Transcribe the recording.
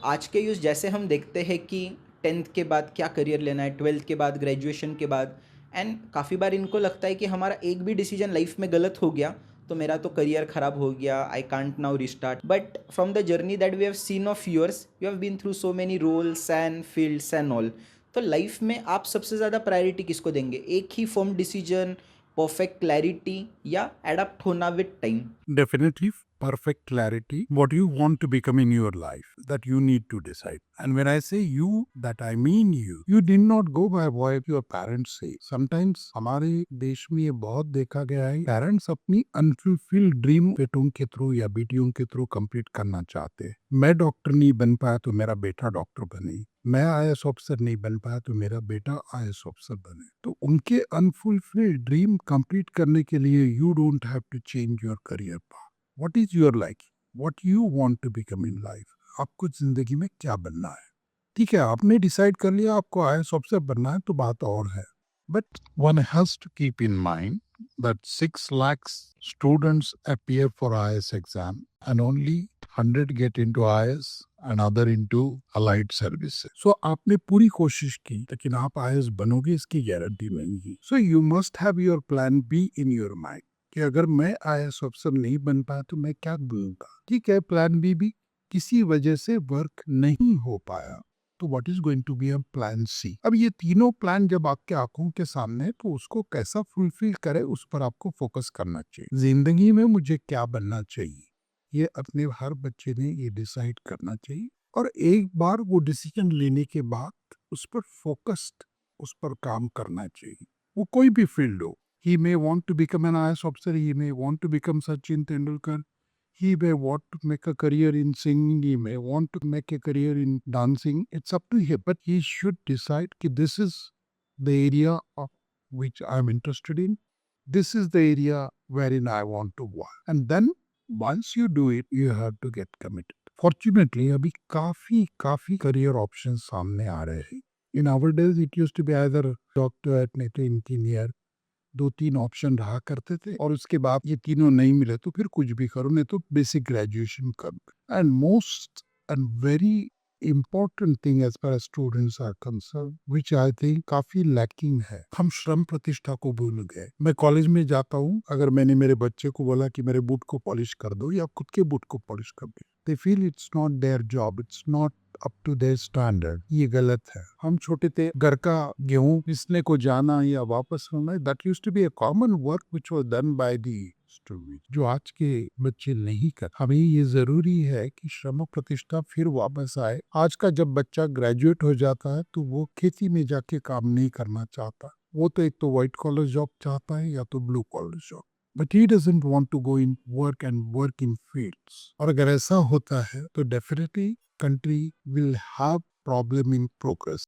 आज के यूथ जैसे हम देखते हैं कि 10th के बाद क्या करियर लेना है, 12th के बाद, ग्रेजुएशन के बाद, एंड काफ़ी बार इनको लगता है कि हमारा एक भी डिसीजन लाइफ में गलत हो गया तो मेरा तो करियर ख़राब हो गया, I can't now restart. But from the journey that we have seen of yours, you have been through so many roles and fields and all. तो लाइफ में आप सबसे ज़्यादा प्रायोरिटी किसको देंगे? एक ही फॉर्म डिसीजन, परफेक्ट क्लैरिटी, या एडाप्ट होना with time? Definitely perfect clarity. What you want to become in your life, that you need to decide. And when I say you, that I mean you. You did not go by what your parents say. Sometimes हमारे देश में ये बहुत देखा गया है, parents अपनी unfulfilled dream बेटों के थ्रू या बेटियों के थ्रू कंप्लीट करना चाहते हैं। मैं डॉक्टर नहीं बन पाया तो मेरा बेटा डॉक्टर बने, मैं आईएएस ऑफिसर नहीं बन पाया तो मेरा बेटा आईएएस ऑफिसर बने। तो उनके अनफुलफिल्ड ड्रीम कंप्लीट करने के लिए you don't have to change your career path. What is your like, what you want to become in life. आपको जिंदगी में क्या बनना है, ठीक है, आपने डिसाइड कर लिया आपको आईएएस ऑफिसर बनना है तो बात और है। But one has to keep in mind that 6 lakhs students appear for IAS exam and only 100 get into IAS and other into allied services. So आपने पूरी कोशिश की लेकिन आप IAS बनोगे इसकी गारंटी नहीं है। So you must have your plan B in your mind कि अगर मैं IAS अफसर नहीं बन पाया तो मैं क्या करूंगा। ठीक है, प्लान बी भी किसी वजह से वर्क नहीं हो पाया तो what is going to be a plan C. अब ये तीनों प्लान जब आपके आंखों के सामने है तो उसको कैसा फुलफिल करे उस पर आपको फोकस करना चाहिए। जिंदगी में मुझे क्या बनना चाहिए ये अपने हर बच्चे ने ये डिसाइड करना चाहिए और एक बार वो डिसीजन लेने के बाद उस पर फोकस्ड उस पर काम करना चाहिए। वो कोई भी फील्ड हो, he may want to become an IAS officer, he may want to become Sachin Tendulkar, he may want to make a career in singing, he may want to make a career in dancing. It's up to him, but he should decide that this is the area of which I'm interested in. This is the area wherein I want to work. And then once you do it, you have to get committed. Fortunately, अभी काफी career options सामने आ रहे हैं. In our days, it used to be either doctor, engineer, 2-3 option रहा करते थे और उसके बाद ये तीनों नहीं मिले तो फिर कुछ भी करो, नहीं तो बेसिक ग्रेजुएशन करो। And most and very important thing as far as students are concerned, which I think काफी lacking है, हम श्रम प्रतिष्ठा को भूल गए। मैं कॉलेज में जाता हूँ, अगर मैंने मेरे बच्चे को बोला कि मेरे बूट को पॉलिश कर दो या खुद के बूट को पॉलिश कर दो, they feel it's not their job, it's not up to their standard। ये गलत है। हम छोटे थे, घर का गेहूं पिसने को जाना या वापस आना, that used to be a common work which was done by the student, जो आज के बच्चे नहीं कर। हमें ये जरूरी है कि श्रम प्रतिष्ठा फिर वापस आए। आज का जब बच्चा ग्रेजुएट हो जाता है तो वो खेती में जाके काम नहीं करना चाहता, वो तो एक तो व्हाइट कॉलर जॉब चाहता है या तो blue collar job, but he doesn't want to go in work in fields. और अगर ऐसा होता है तो definitely country will have problem in progress।